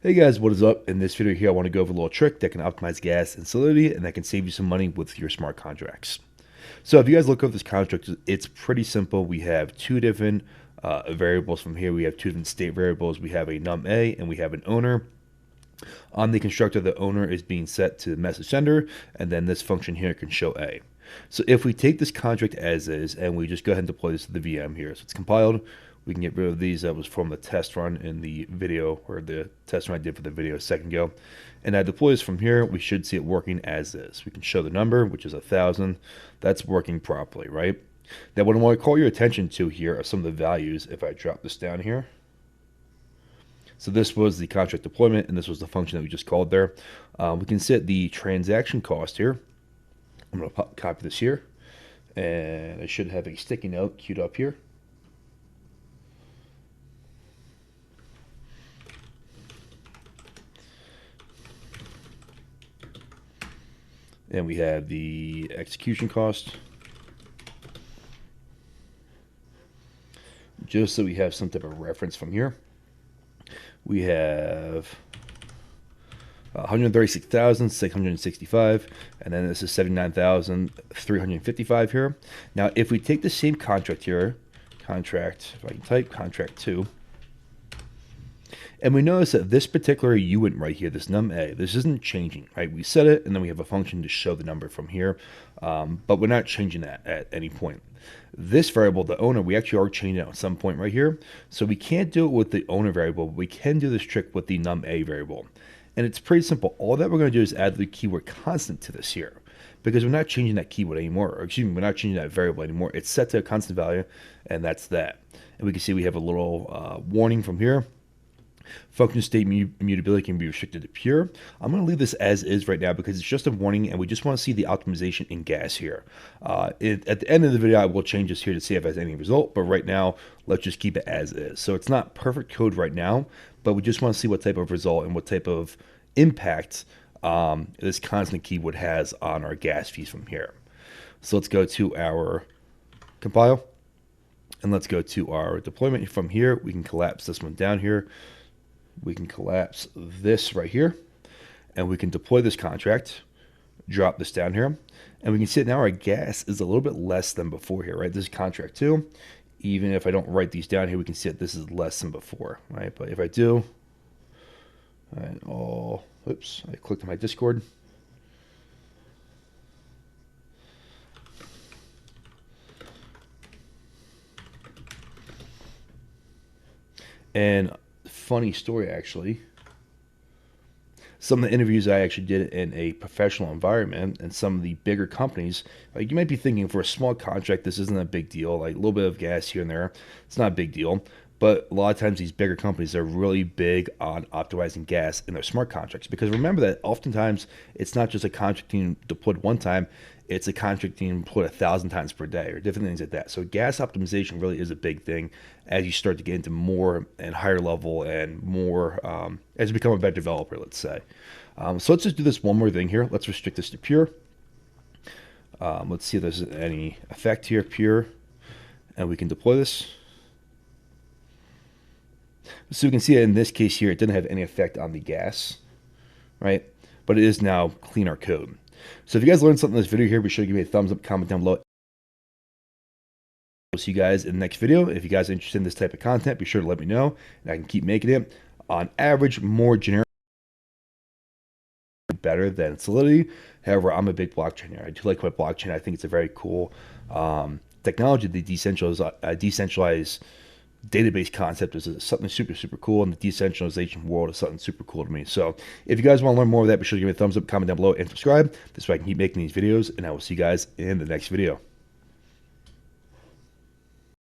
Hey guys, what is up? In this video here, I want to go over a little trick that can optimize gas and solidity and that can save you some money with your smart contracts. So if you guys look up this contract, it's pretty simple. We have two different variables from here. We have two different state variables. We have a num A and we have an owner. On the constructor, the owner is being set to the message sender, and then this function here can show A. So if we take this contract as is and we just go ahead and deploy this to the VM here, so it's compiled, we can get rid of these. That was from the test run in the video, or the test run I did for the video a second ago. And I deploy this from here. We should see it working as is. We can show the number, which is 1,000. That's working properly, right? Now, what I want to call your attention to here are some of the values. If I drop this down here. So this was the contract deployment, and this was the function that we just called there. We can set the transaction cost here. I'm going to copy this here, and I should have a sticky note queued up here. And we have the execution cost, just so we have some type of reference from here. We have 136,665, and then this is 79,355 here. Now, if we take the same contract here, if I can type contract 2, and we notice that this particular uint right here, this num A, this isn't changing, right? We set it, and then we have a function to show the number from here, but we're not changing that at any point. This variable, the owner, we actually are changing it at some point right here. So we can't do it with the owner variable, but we can do this trick with the num A variable. And it's pretty simple. All that we're going to do is add the keyword constant to this here, because we're not changing that keyword anymore, or excuse me, we're not changing that variable anymore. It's set to a constant value, and that's that. And we can see we have a little warning from here. Function state immutability can be restricted to pure. I'm going to leave this as is right now because it's just a warning, and we just want to see the optimization in gas here. At the end of the video, I will change this here to see if it has any result, but right now, let's just keep it as is. So it's not perfect code right now, but we just want to see what type of result and what type of impact this constant keyword has on our gas fees from here. So let's go to our compile, and let's go to our deployment. From here, we can collapse this one down here. We can collapse this right here, and we can deploy this contract, drop this down here, and we can see that now our gas is a little bit less than before here, right? This is contract 2. Even if I don't write these down here, we can see that this is less than before, right? But if I do, oops, I clicked on my Discord. And funny story, actually. Some of the interviews I actually did in a professional environment and some of the bigger companies, like you might be thinking for a small contract, this isn't a big deal, like a little bit of gas here and there. It's not a big deal. But a lot of times these bigger companies are really big on optimizing gas in their smart contracts, because remember that oftentimes it's not just a contract being deployed one time, it's a contract being deployed 1,000 times per day or different things like that. So gas optimization really is a big thing as you start to get into more and higher level and more as you become a better developer, let's say. So let's just do this one more thing here. Let's restrict this to pure. Let's see if there's any effect here, pure, and we can deploy this. So we can see that in this case here, it didn't have any effect on the gas, right? But it is now clean our code. So if you guys learned something in this video here, be sure to give me a thumbs up, comment down below. We'll see you guys in the next video. If you guys are interested in this type of content, be sure to let me know, and I can keep making it. On average, more generic, better than Solidity. However, I'm a big blockchain here. I do like my blockchain. I think it's a very cool technology. The decentralized database concept is something super cool, and the decentralization world is something super cool to me. So if you guys want to learn more of that, be sure to give me a thumbs up, comment down below, and subscribe. This way I can keep making these videos, and I will see you guys in the next video.